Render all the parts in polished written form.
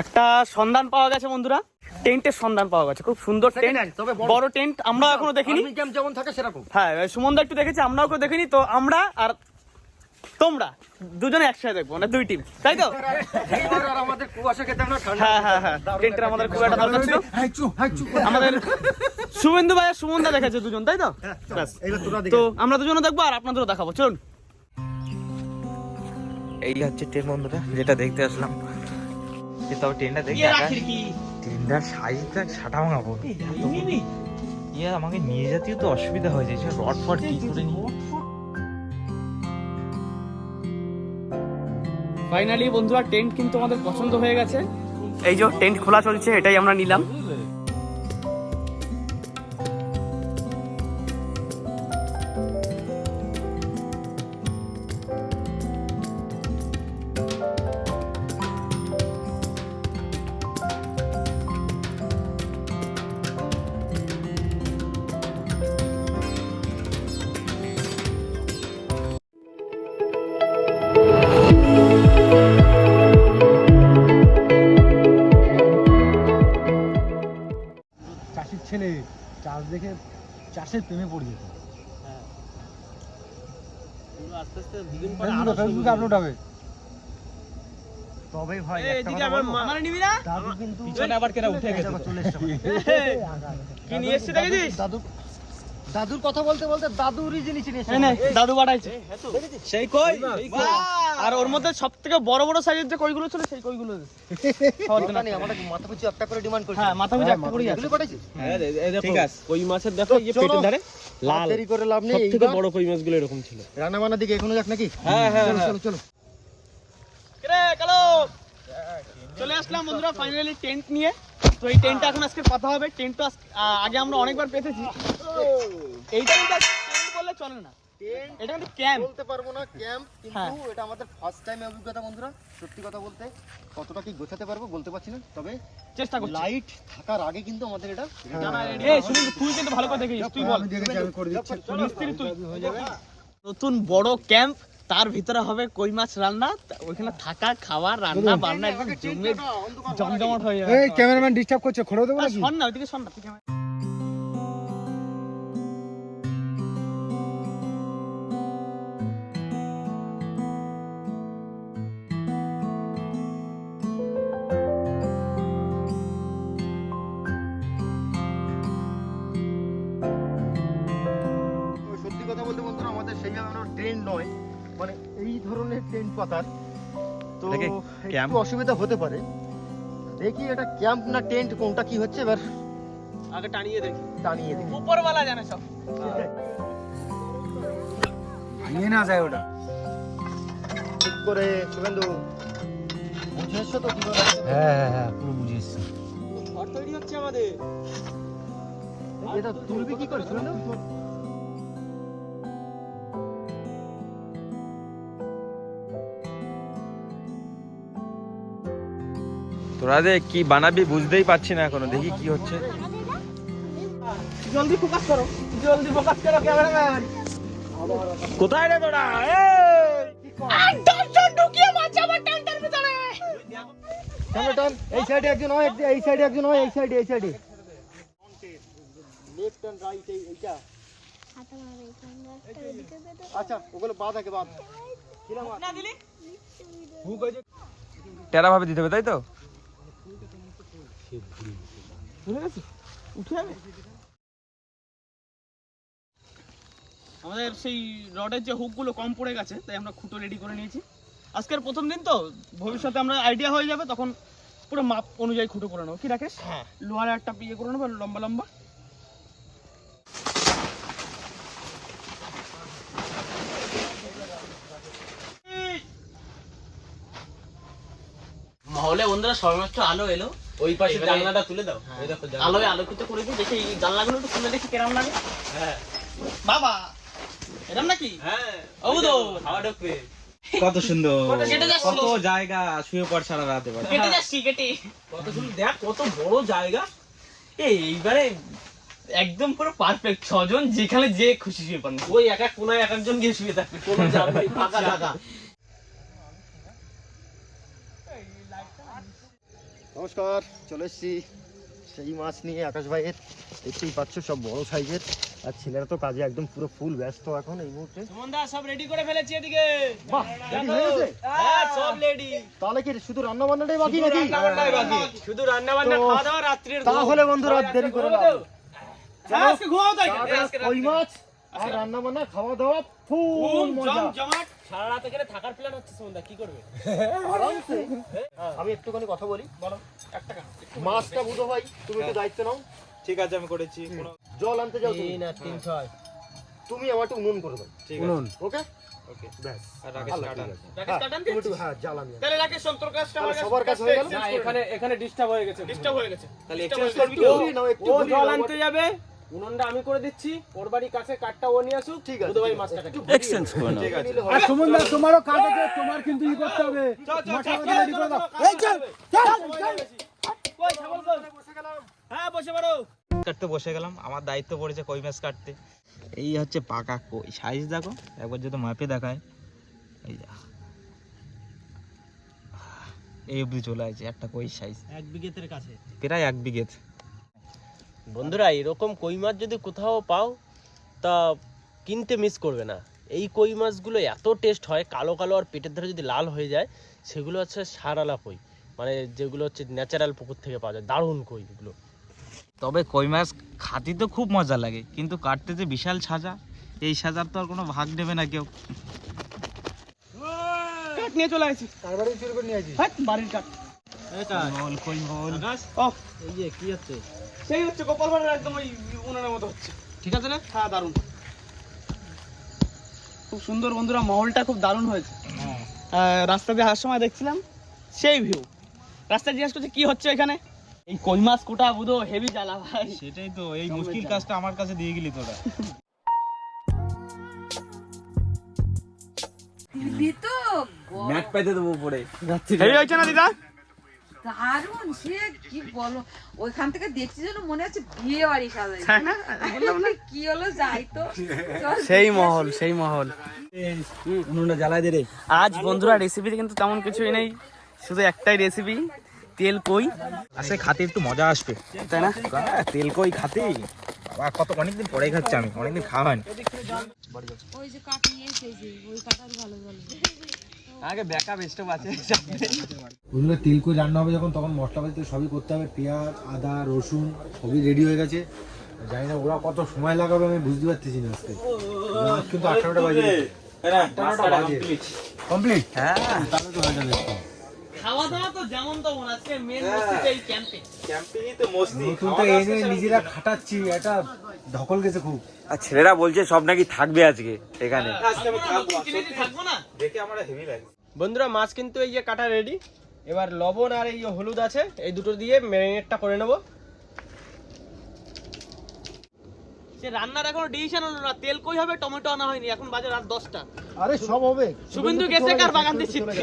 একটা সন্ধান পাওয়া গেছে বন্ধুরা, টেন্টের সন্ধান পাওয়া গেছে, খুব সুন্দর টেন্ট, বড় টেন্ট, আমরা এখনো দেখিনি। যেমন থাকে সেরকম। হ্যাঁ সুমন দা একটু দেখেছি, আমরাও কেউ দেখিনি, তো আমরা আর তোমরা দুজনে একসাথে দেখবো, মানে দুই টিম, তাই তো? আমাদের কুয়াশা খেতে আমরা ঠান্ডা। হ্যাঁ টেন্টের আমাদের খুব একটা দরকার ছিল। আমাদের শুভেন্দু ভাই সুমন দা দেখেছে দুজন, তাই তো? তো আমরা দুজনে দেখবো আর আপনাদেরও দেখাবো, চলুন। এই হচ্ছে ট্রেন বন্ধুরা, যেটা দেখতে আসলাম। তবে ট্রেনটা দেখে ট্রেনটার সাইজটা সাটা ভাঙা পড়বে। ইয়ে আমাকে নিয়ে যেতেও তো অসুবিধা হয়ে যাচ্ছে, রড ফড কি করে নিয়ে। ফাইনালি বন্ধুরা টেন্ট কিন্তু আমাদের পছন্দ হয়ে গেছে, এই যে টেন্ট খোলা চলছে, এটাই আমরা নিলাম। চাষির ছেলে চাষ দেখে চাষের প্রেমে পড়ে যেত। আস্তে আস্তে ফেসবুকে আপলোড হবে। তবে ভাই এদিকে আমার মামারে নিবি না, দাদু কিন্তু পিছনে আবার কেরা উঠে গেছে, চলে এসেছে। কি নিয়ে এসেছে দেখেছিস? দাদুর কথা বলতে বলতে দাদুরই জিনিস নিয়ে এই নে, দাদু বাড়াইছে সেই কই আর ওর মধ্যে সব থেকে বড় বড় সাইজের যে কইগুলো ছিল সেই কইগুলো আমাদের মাথা পিছু একটা করে ডিমান্ড করছে। হ্যাঁ মাথা পিছু একটা করেই আছে। এগুলো পাঠাইছিস? ঠিক আছে, কই মাছের দেখো এই যে পেটের ধারে লাল, দেরি করে লাভ নেই। সবথেকে বড় কই মাছগুলো এরকম ছিল। রান্না বান্নার দিকে এখনো যাক নাকি? হ্যাঁ চলো চলো। রে কালো চলে আসলাম বন্ধুরা ফাইনালি টেন্ট নিয়ে। তো এই টেন্টটা এখন আজকে কথা হবে। টেন্ট তো আগে আমরা অনেকবার পেতেছি, এইটা কিন্তু টেন্ট বললে চলে না, এটা কিন্তু ক্যাম্প বলতে পারবো না ক্যাম্প, কিন্তু এটা আমাদের ফার্স্ট টাইম অভিজ্ঞতা বন্ধুরা। সত্যি কথা বলতে কতটা কি গোছাতে পারবো বলতে পারছি না, তবে চেষ্টা করছি। লাইট থাকার আগে কিন্তু আমাদের এটা এই শুনি তুই কিন্তু ভালো করে দেখিস, তুই বল। আমি করে দিচ্ছি। মিস্ত্রি তুই। নতুন বড় ক্যাম্প, তার ভিতরে হবে কই মাছ রান্না, ওইখানে থাকা খাওয়া রান্না বান্না একদম জমজমাট হয়ে যাবে। এই ক্যামেরাম্যান ডিস্টার্ব করছে, খোলো দেবো নাকি? শোন না ওইদিকে, শোন না তুই ক্যামেরা। সত্যি কথা বলতে বন্ধুরা আমাদের সেইভাবে ট্রেন নয়, মানে এই ধরনের ট্রেন পাতার তো এটাকে ক্যাম্প? একটু অসুবিধা হতে পারে। দেখি এটা ক্যাম্প না টেন্ট কোনটা কি হচ্ছে, এবার আগে টানিয়ে দেখি, টানিয়ে দেখি। উপরওয়ালা জানে সব। ভাঙিয়ে না যায় ওটা। ঠিক করে শুভেন্দু বুঝে এসছো তো কিভাবে? হ্যাঁ পুরো বুঝে এসছি। ঘর তৈরি হচ্ছে আমাদের। এটা তুলবি কি করে শুভেন্দু? তোরা যে কি বানাবি বুঝতেই পারছি না এখনো, দেখি কি হচ্ছে। জলদি ফোকাস করো, জলদি ফোকাস করো ক্যামেরাম্যান। কোথায় রে তোরা? সামনে টান, এই সাইডে একজন হয়, এই সাইডে একজন হয়, এই সাইডে লেফট এন্ড রাইট এইটা। আচ্ছা ওগুলো বাদ আগে বাদ। না দিলি টেরা ভাবে দিতে হবে, তাই তো? উঠে যাবে। আমাদের সেই রডের যে হুকগুলো কম পড়ে গেছে, তাই আমরা খুঁটো রেডি করে নিয়েছি। আজকের প্রথম দিন তো, ভবিষ্যতে আমরা আইডিয়া হয়ে যাবে, তখন পুরো মাপ অনুযায়ী খুঁটো করে নেবো। কি রাকেশ? হ্যাঁ, লোহার একটা ইয়ে করে নেবো লম্বা লম্বা। মহলে বন্ধুরা সর্বোচ্চ আলো এলো, ওই পাশে জানলাটা তুলে দাও। এই দেখো আলোয় আলোকিত করে দিই, দেখি এই জানলাগুলো একটু খুলে দেখি কেমন লাগে। হ্যাঁ বাবা এরকম নাকি? হ্যাঁ অবুদো হাওয়া ঢুকবে। কত সুন্দর, কেটে যাচ্ছি, কত জায়গা শুয়ে পড় সারা রাতে। কেটে যাচ্ছি কেটে। কত সুন্দর, দেখ কত বড় জায়গা। এইবারে একদম পুরো পারফেক্ট, 6 জন যেখানে যে খুশি শুয়ে পারবে। ওই এক এক কোনায় এক একজন গিয়ে শুয়ে থাকবে, কোনো জায়গা নেই, ফাঁকা জায়গা। নমস্কার, চলে এসেছি সেই মাছ নিয়ে আকাশ ভাইয়ের। দেখতেই পাচ্ছ সব বড় সাইজের, আর ছেলেরা তো কাজে একদম পুরো ফুল ব্যস্ত এখন এই মুহূর্তে। সুমনদা সব রেডি করে ফেলেছি এদিকে। বাহ, ready হয়ে গেছে? হ্যাঁ সব রেডি। তাহলে কি শুধু রান্না বান্নাটাই বাকি নাকি? শুধু রান্না বান্না তো খাওয়া দাওয়া রাত্রির ঘুম। তাহলে বন্ধুরা আর দেরি করে লাভ নেই। হ্যাঁ, আজকে ঘুমাও তাই। কই মাছ আর রান্না বান্না খাওয়া দাওয়া ফুল মজা। জমজমাট। সারা রাত এখানে থাকার প্ল্যান হচ্ছে সুমনদা, কি করবে? আরামসে। আমি একটুখানি কথা বলি। বলো, 1 টাকা। মাছটা বুঝো ভাই, তুমি একটু দায়িত্ব নাও। ঠিক আছে আমি করেছি। জল আনতে যাও তুমি। 3 আর 3 6। তুমি আমার একটু উনুন করে দাও। ঠিক উনুন। ওকে ওকে। ব্যাস। আর রাকেশ আল্লাহ, কাটান। ঠিক আছে। রাকেশ হ্যাঁ, কাটান তুমি একটু দিচ্ছিস? হ্যাঁ জ্বালানি। তাহলে রাকেশ সন্তর কাজটা তাহলে সবার কাছে হয়ে গেল? না, এখানে ডিস্টার্ব হয়ে গেছে। ডিস্টার্ব হয়ে গেছে। তাহলে Disturb এক্সচেঞ্জ হয়ে করবি গেছে। তো? নাও একটু ও ঘুরিয়ে জল নাও। আনতে যাবে, উনুনটা আমি করে দিচ্ছি। ওর বাড়ি কাছে কাঠটা ও নিয়ে আসুক। ঠিক আছে, বুধ ভাই ঠিক আছে। মাছটা একটু কাটবে। এক্সচেঞ্জ করে নাও। ঠিক আছে। আর সুমনদা তোমারও কাজ আছে, তোমার কিন্তু ই করতে হবে, মশলা রেডি করে দাও। এই চল কই ছাগল কই? হ্যাঁ বসে পড়ো। কাটতে বসে গেলাম। আমার দায়িত্ব পড়েছে কই মাছ কাটতে। এই হচ্ছে পাকা কই, সাইজ দেখো একবার যদি মাপে দেখায়, এই যা এই অবধি চলে আসছে একটা কই সাইজ, 1 বিঘেতের কাছে। প্রায় 1 বিঘে। বন্ধুরা এরকম কই মাছ যদি কোথাও পাও তা কিনতে মিস করবে না। এই কই মাছগুলো এত টেস্ট হয়, কালো কালো আর পেটের ধারে যদি লাল হয়ে যায়, সেগুলো হচ্ছে সারালা কই, মানে যেগুলো হচ্ছে ন্যাচারাল পুকুর থেকে পাওয়া যায়। দারুণ কই এগুলো। তবে কই মাছ খাতি তো খুব মজা লাগে, কিন্তু কাটতে যে বিশাল সাজা, এই সাজার তো আর কোনো ভাগ নেবে না কেউ। কাঠ নিয়ে চলে আসি। কার বাড়ি চুরি করে নিয়ে আসিস? হ্যাঁ বাড়ির কাঠ। বল কই বল। ও এই যে কি হচ্ছে? সেই হচ্ছে গোপাল ভাড়ের একদম ওই উনানের মতো হচ্ছে। ঠিক আছে না? হ্যাঁ দারুণ, খুব সুন্দর বন্ধুরা, মহলটা খুব দারুণ হয়েছে। রাস্তা দিয়ে আসার সময় দেখছিলাম সেই ভিউ। রাস্তায় জিজ্ঞাসা করছে কি হচ্ছে এখানে, এই কই মাছ কোটা বুধো হেভি জ্বালা ভাই। সেটাই তো, এই মুশকিল কাজটা আমার কাছে দিয়ে গেলি তোরা। দিতো ম্যাট পাইতে দেবো পরে। হেভি হয়েছে না দিদা? দারুণ, সে কি বলো, ওইখান থেকে দেখছি যেন মনে হচ্ছে বিয়ে বাড়ি সাজাই। হ্যাঁ না? বললাম না কি হলো, যাই তো চল। সেই মহল, সেই মহল। উনুনটা জ্বালাই দে রে। আজ বন্ধুরা রেসিপিতে কিন্তু তেমন কিছুই নেই, শুধু একটাই রেসিপি, তেল কই। আসে খাতে একটু মজা আসবে, তাই না? তেল কই খাতে বাবা কত অনেকদিন পরে খাচ্ছি আমি, অনেকদিন খাওয়া হয়নি। ওই যে কাঠ নিয়ে এসেছি, ওই কাঠার ভালো ভালো। আগে ব্যাকআপ স্টপ আছে। ওইগুলো তেল করে রান্না হবে যখন, তখন মশলাপাতি তো সবই করতে হবে, পেঁয়াজ আদা রসুন সবই রেডি হয়ে গেছে। জানি না ওরা কত সময় লাগাবে আমি বুঝতে পারতেছি না আজকে। রাত কিন্তু 8টা বাজে, 8টা বাজে কমপ্লিট। হ্যাঁ তাহলে তো হয়ে যাবে। খাওয়া দাওয়া তো যেমন তেমন, আজকে মেন মস্তিতে এই ক্যাম্পে। ক্যাম্পিংই তো মস্তি। নতুন তো এনে নিজেরা খাটাচ্ছি, এটা ধকল গেছে খুব। আর ছেলেরা বলছে সব নাকি থাকবে আজকে এখানে। আজকে আমি থাকবো না। দেখে আমার হেভি লাগে। বন্ধুরা মাছ কিন্তু এই যে কাটা রেডি। এবার লবণ আর এই যে হলুদ আছে, এই দুটো দিয়ে ম্যারিনেটটা করে নেব। সে রান্নার এখনো ডিসিশন হলো না, তেল কই হবে, টমেটো আনা হয়নি, এখন বাজে রাত 10টা। আরে সব হবে। শুভেন্দু গেছে কার বাগান দিয়ে ছিটতে।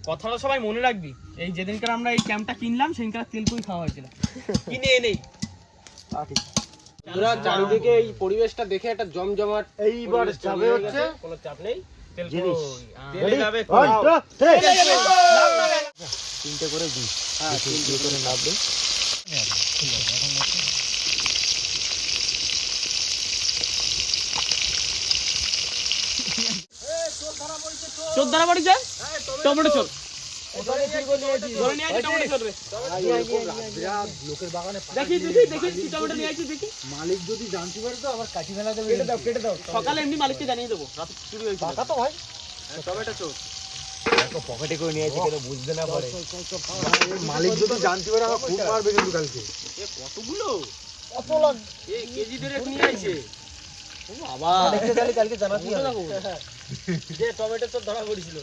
কথাটা সবাই মনে রাখবি, এই যেদিনকার আমরা এই ক্যাম্পটা কিনলাম সেদিনকার তেল কই খাওয়া হয়েছিল, কিনে এনেই। বন্ধুরা চারিদিকে এই পরিবেশটা দেখে একটা জমজমাট এইবার পরিবেশ যাবে তৈরি হয়ে হচ্ছে গেছে, কোনো চাপ নেই। জিনিস। তেলে যাবে কই। 3টে করে দিই। হ্যাঁ 3টে করে নাববে। চোর ধরা পড়েছে, টমেটো চোর। ধরে নিয়ে আইছি টমেটো চোর রে। লোকের বাগানে দেখি কি টমেটো নিয়ে আইছি দেখি। মালিক যদি জানতে পারে তো আবার কাটি ফেলা দেবে। কেটে দাও। সকালে এমনি মালিককে জানিয়ে দেবো, রাতে চুরি হয়েছিল। টাকা তো ভাই। টমেটো চোর। দেখো পকেটে করে নিয়ে আইছি, কেন বুঝতে না পারে। মালিক যদি জানতে পারে আমার খুব মারবে কিন্তু কালকে। এ কতগুলো, কত লাগবে? এ কেজি ধরে নিয়ে আইছে। ও বাবা, দেখতে গেলে কালকে জানাতে বুঝো না হবে। গো। যে টমেটো চোর ধরা পড়েছিল।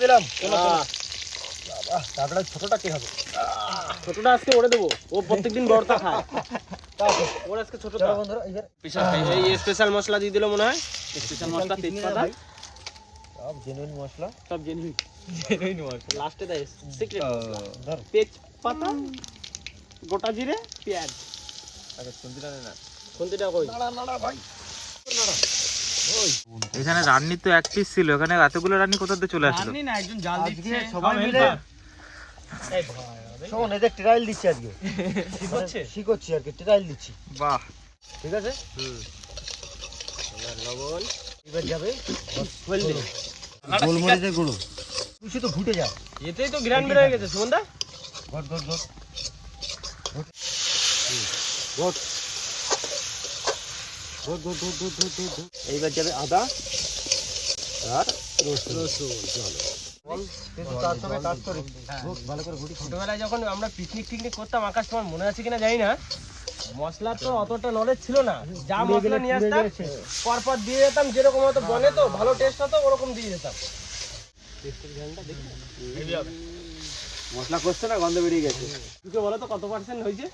দিলাম। তারপরে ছোটটা কি হবে? ছোটটা আজকে ওরে দেবো, ও প্রত্যেকদিন বড়টা খায়। ওর আজকে ছোটটা। চলো বন্ধুরা, এইবার এই স্পেশাল মশলা দিয়ে দিল মনে হয়। স্পেশাল মশলা, তেজপাতা, সব জেনুইন মশলা। সব জেনুইন মশলা। লাস্টে দেয় সিক্রেট মশলা, ধর। তেজপাতা, গোটা জিরে, পেঁয়াজ। আগে শুনতে না। কোনটা কই? নাড়া ভাই। এখানে রান্নি তো এক পিস ছিল, এখানে এতগুলো রান্নি কোথা থেকে চলে আসলো? জানি না, একজন জাল আজকে দিচ্ছে সবাই মিলে শোন এদের ট্রায়াল দিচ্ছি আজকে, শিখছি আর কি, ট্রায়াল দিচ্ছি। বাহ, ঠিক আছে, লবণ এবার যাবে গোলমরিচের গুঁড়ো, তুই তো ঘুটে যা, এতেই তো গ্রান বের হয়ে গেছে সুমনদা। ঘট ঘট ঘট ঘট ঘট ঘট ঘট ঘট ঘট ঘট ঘট। এইবার যাবে আদা আর রসুন, কিন্তু তার সঙ্গে কাজ করে ভালো করে ঘুটি। ছোটবেলায় যখন আমরা পিকনিক টিকনিক করতাম, আকাশ তোমার মনে আছে কিনা জানি না, মশলার তো অতটা নলেজ ছিল না, যা মশলা নিয়ে আসতাম পরপর দিয়ে যেতাম, যেরকম হতো বনে তো ভালো টেস্ট হতো ওরকম দিয়ে যেতাম। মশলা করছে না, গন্ধ বেরিয়ে গেছে। তুই বলো তো কত পার্সেন্ট হয়েছে?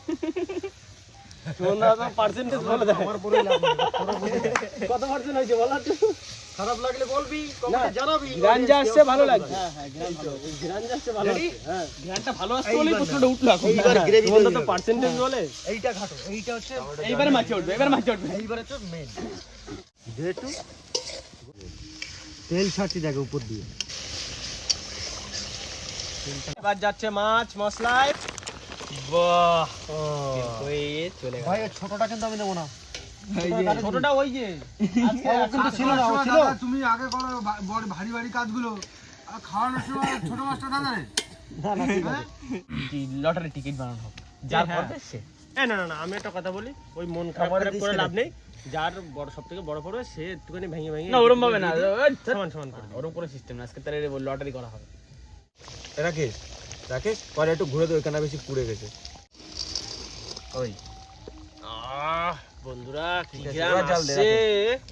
পার্সেন্টেজ বলে দেয় কত পার্সেন্ট হয়েছে বলো তো। খারাপ লাগলে বলবি, কমেন্টে জানাবি। গ্রান যা আসছে ভালো লাগছে, গ্রান যাচ্ছে ভালো আছে। হ্যাঁ, গ্রানটা ভালো আসছে বলেই প্রশ্নটা উঠলো এখন। এইবার গ্রেভি সুমনদা তো পার্সেন্টেজ বলে। এইটা ঘাটো, এইটা হচ্ছে এইবারে মাছে উঠবে, এবার মাছে উঠবে। এইবারে তো মেন যেহেতু তেল ছাড়ছি দেখো উপর দিয়ে। এবার যাচ্ছে মাছ মশলায়। বাহ, ওই চলে গেল। ভাই এর ছোটটা কিন্তু আমি নেবো না, ছোটটা ওই যে ও কিন্তু ছিল না, ও ছিল। তুমি আগে করো ভারী ভারী কাজগুলো, আর খাওয়ানোর সময় ছোট মাছটা না জানে। না না ঠিক আছে। লটারি টিকিট বানানো হবে, যার যার পড়বে পড়বে সে। না না না, আমি একটা কথা বলি, ওই মন খারাপ খাবারে করে দিস করে কেন? লাভ নেই। যার বড় সব থেকে বড় পড়বে সে একটুখানি ভেঙে ভেঙে না ওরম ভাবে না, সমান সমান করে দিবে। ওরম করে সিস্টেম না, আজকে তাহলে লটারি করা হবে। রাকেশ রাকেশ পরে একটু ঘুরে দো, এখানে বেশি পুড়ে গেছে। ওই বন্ধুরা কি আছে, গ্রাম এবার জাল দে, আসছে।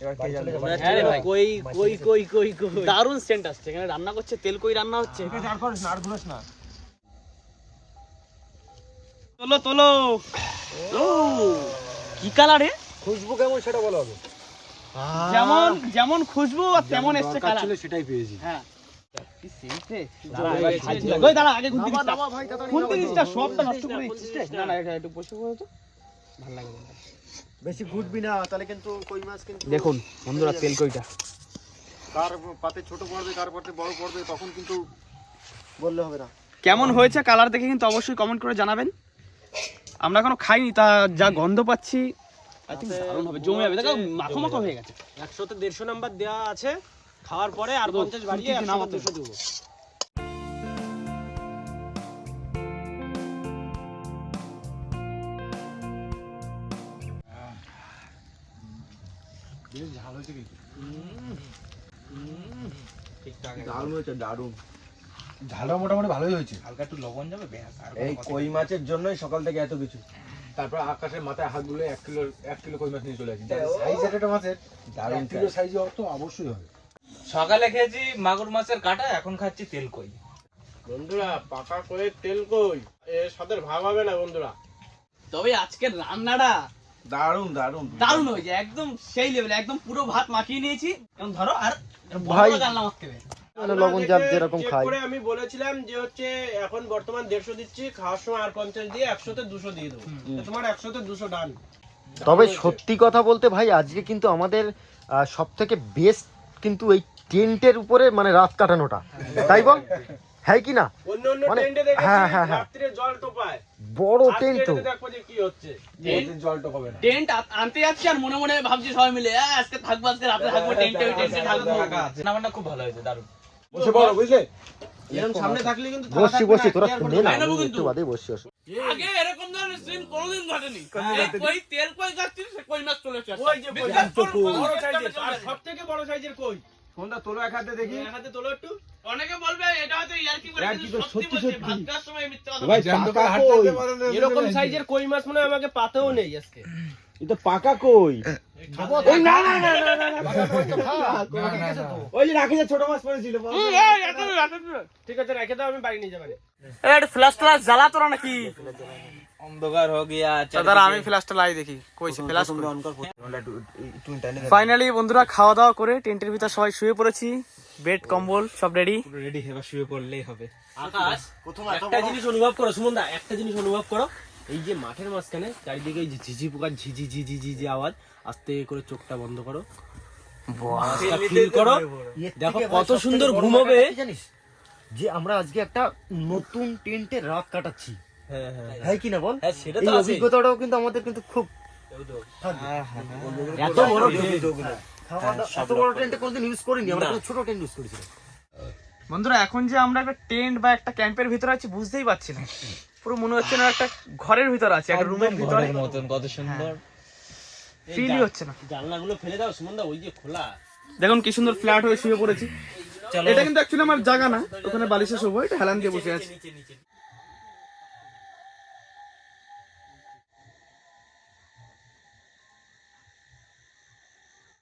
এবার কে জানে? হ্যাঁ রে ভাই। কই কই কই কই কই দারুণ সেন্ট আসছে, এখানে রান্না করছে, তেল কই রান্না হচ্ছে। আর করিস না, আর ঘুরিস না। তোলো তোলো। ও কি কালারে, খুশবু কেমন সেটা বলো হবে। যেমন যেমন খুশবু আর তেমন এসছে দরকার কালার। ছিল সেটাই পেয়েছি। হ্যাঁ কি সেন্টে। দাঁড়া, দাঁড়া এই ভাই, যে- ওই দাঁড়া আগে গুনতে নামা, দিস না। নামা ভাই, তাড়াতাড়ি গুনতে নামা। দিস না, সবটা নষ্ট করে গুনতে দিচ্ছিস দিস না। না এটা একটু বসে করো তো, ভালো লাগে না। বেশি ঘুটবি না, তাহলে কিন্তু কই মাছ কিন্তু দেখুন বন্ধুরা তেল কইটা কার পাতে ছোট পড়বে, কার পাতে বড় পড়বে, তখন কিন্তু বললে হবে না। কেমন হয়েছে কালার দেখে কিন্তু অবশ্যই কমেন্ট করে জানাবেন। আমরা এখনো খাইনি, তা যা গন্ধ পাচ্ছি আই থিংক দারুণ হবে, জমে যাবে। দেখো মাখো মাখো হয়ে গেছে। 100 তে 150 নাম্বার দেওয়া আছে, খাওয়ার পরে আর 50 বাড়িয়ে 100 তে 200 দেবো। দারুণ হয়েছে, দারুণ। ঝালটা মোটামুটি ভালোই হয়েছে। হালকা একটু লবণ যাবে ব্যাস। এই কই মাছের জন্যই সকাল থেকে এত কিছু। তারপর আকাশের মাথায় হাত গুলো 1 কিলো কই মাছ নিয়ে চলে আসি। সাইজ একটা মাছের দারুণ, কিলো সাইজ তো অবশ্যই হবে। সকালে খেয়েছি মাগুর মাছের কাটা, এখন খাচ্ছি তেল কই। বন্ধুরা পাকা করে তেল কই এর সাথে ভাগ হবে না বন্ধুরা। তবে আজকের রান্নাটা দারুণ দারুণ দারুণ হয়েছে, একদম সেই লেভেলে, একদম পুরো ভাত মাখিয়ে নিয়েছি। এখন ধরো আর ভাই, বড় গাল্লা মাখতে হবে। মানে লবণ জাল যেরকম চেক খাই। করে আমি বলেছিলাম যে হচ্ছে এখন বর্তমান 150 দিচ্ছি, খাওয়ার সময় আর 50 দিয়ে 100 তে 200 দিয়ে দেবো। তো তোমার 100 তে 200 ডান। তবে সত্যি কথা বলতে ভাই, আজকে কিন্তু আমাদের সব থেকে বেস্ট কিন্তু এই টেন্টের উপরে মানে রাত কাটানোটা, তাই বল, হ্যাঁ কি না? অন্য অন্য মানে- টেন্টে দেখেছি হ্যাঁ, হ্যাঁ, হ্যাঁ। রাত্রে জল টোপায়, বড় আজকে টেন্ট তো, এটাতে দেখো যে কি হচ্ছে। জল তো হবে না। টেন্ট আনতে যাচ্ছি আর মনে মনে ভাবছি সবাই মিলে আজকে থাকবো, আজকে রাতে থাকবো, টেন্টে ওই টেন্টে থাকবো। রান্নাবান্না খুব ভালো হয়েছে, দারুণ। বসে পড়ো, বুঝলে? এরকম সামনে থাকলে কিন্তু থালা বসছি থাকবে বসছি, না, তোরা clear করে নে না, খাই নেবো আমি কিন্তু। একটু বাদে বসছি। আগে এরকম ধরনের সিন কোনোদিন ঘটেনি। এই কই তেল কই খাচ্ছি, সে কই মাছ চলে এসেছে। ওই যে বিশ্বাস করুন, বড় কই সাইজের, চলে আর এসেছে। সবথেকে বড় সাইজের কই। ফোনটা তোলো এক হাতে দেখি। এক হাতে তোলো একটু। অনেকে বলবে এটা হয়তো ইয়ার্কি করে, ইয়ার্কি কিন্তু করে, সত্যি সত্যি বলছি, সত্যি। ভাত খাওয়ার সময় মিথ্যা কথা ভাই বলছি। পাকা কই? এরকম সাইজের কই মাছ মনে হয় আমাকে পাতেও নেই আজকে। এটা পাকা কই? ওই না না না না না, ওই যে রাখি ছোট মাছ পড়েছিল। এই, এত দূর, এত দূর। ঠিক আছে রেখে দাও, আমি বাড়ি নিয়ে যাবো। এটা ফ্ল্যাশ ট্লাশ জ্বালা তোরা নাকি? অন্ধকার হয়ে গিয়া দাদা আমি ফ্ল্যাশটা লাই দেখি, কইছে ফ্ল্যাশ। ফাইনালি বন্ধুরা খাওয়া দাওয়া করে টেন্টের ভিতর সবাই শুয়ে পড়েছি, বেড কম্বল সব রেডি। রেডি, এবার শুয়ে পড়লেই হবে। আকাশ একটা জিনিস অনুভব করো সুমনদা, একটা জিনিস অনুভব করো, এই যে মাঠের মাঝখানে চারিদিকে এই যে ঝিঝি পোকার ঝিঝি ঝিঝি ঝিঝি আওয়াজ, আস্তে করে চোখটা বন্ধ করো, ফিল করো, দেখো কত সুন্দর ঘুমাবে। জানিস যে আমরা আজকে একটা নতুন টেন্টে রাত কাটাচ্ছি, হ্যাঁ হ্যাঁ হ্যাঁ কি না বল? হ্যাঁ, সেটা এই তো আছে। অভিজ্ঞতাটাও কিন্তু আমাদের কিন্তু খুব এত বড় tent। এত বড় টেন্টে কোনোদিন ইউজ করিনি আমরা, কিন্তু ছোট টেন্ট ইউজ করেছি। বন্ধুরা এখন যে আমরা একটা টেন্ট বা একটা ক্যাম্পের ভিতরে আছি বুঝতেই পারছি না, পুরো মনে হচ্ছে না একটা ঘরের ভিতরে আছে, একটা রুমের ভিতরে মতন কত সুন্দর। ফিলই হচ্ছে না। জানলাগুলো ফেলে দাও সুমন দা, ওই যে খোলা। দেখুন কি সুন্দর ফ্ল্যাট হয়ে শুয়ে পড়েছি। এটা কিন্তু অ্যাকচুয়ালি আমার জায়গা না, ওখানে বালিশে শোবো, এটা হেলান দিয়ে বসে আছি।